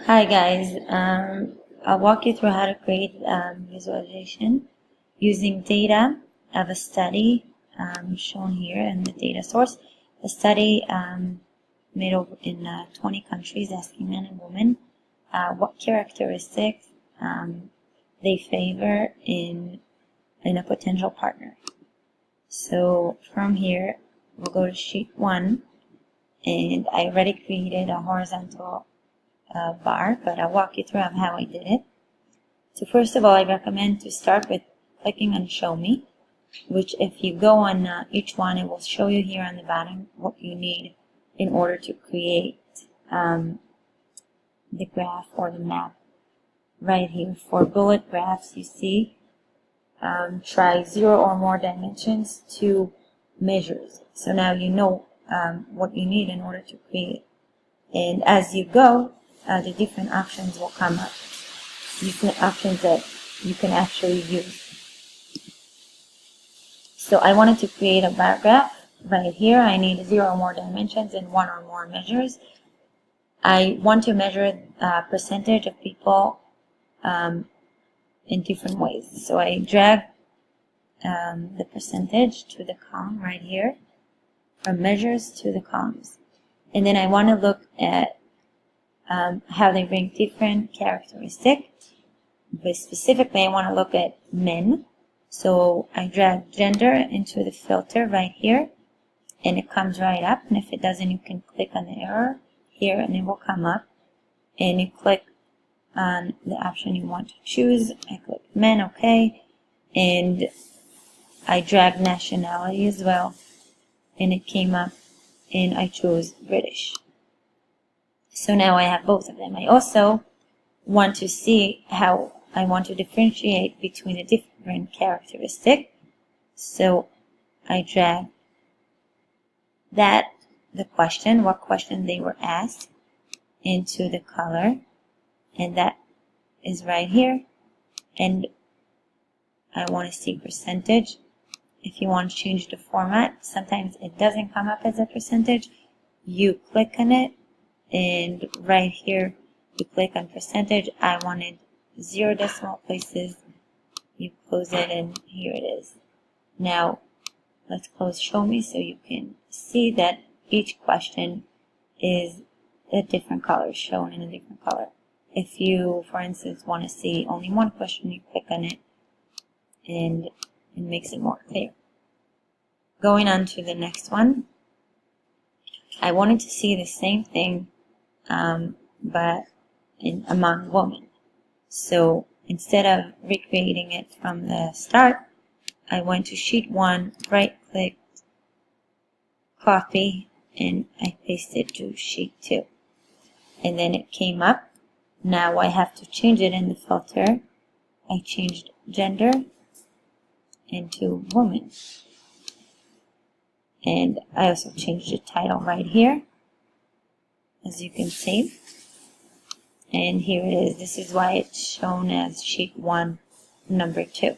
Hi guys, I'll walk you through how to create visualization using data of a study shown here in the data source. The study made over in 20 countries, asking men and women what characteristics they favor in a potential partner. So from here, we'll go to sheet 1, and I already created a horizontal bar, but I'll walk you through how I did it. So first of all, I recommend to start with clicking on Show Me, which if you go on each one, it will show you here on the bottom what you need in order to create the graph or the map. Right here, for bullet graphs, you see, try 0 or more dimensions to measures. So now you know what you need in order to create. And as you go, the different options will come up. Different options that you can actually use. So I wanted to create a bar graph. Right here, I need 0 or more dimensions and 1 or more measures. I want to measure percentage of people in different ways. So I drag the percentage to the column right here, from measures to the columns. And then I want to look at how they bring different characteristics. But specifically, I want to look at men. So I drag gender into the filter right here, and it comes right up. And if it doesn't, you can click on the arrow here, and it will come up. And you click on the option you want to choose. I click men, okay. And I drag nationality as well, and it came up, and I chose British. So now I have both of them. I also want to see how I want to differentiate between the different characteristics. So I drag the question, what question they were asked, into the color, and that is right here. And I want to see percentage. If you want to change the format, sometimes it doesn't come up as a percentage. You click on it, and right here you click on percentage. I wanted 0 decimal places. You close it, and here it is. Now let's close Show Me so you can see that each question is a different color, shown in a different color. If you, for instance, want to see only one question, you click on it, and it makes it more clear. Going on to the next one, I wanted to see the same thing, but among women. So instead of recreating it from the start, I went to sheet 1, right-clicked, copy, and I pasted to sheet 2. And then it came up. Now I have to change it in the filter. I changed gender into woman. And I also changed the title right here, as you can see. And here it is. This is why it's shown as sheet 1, number 2.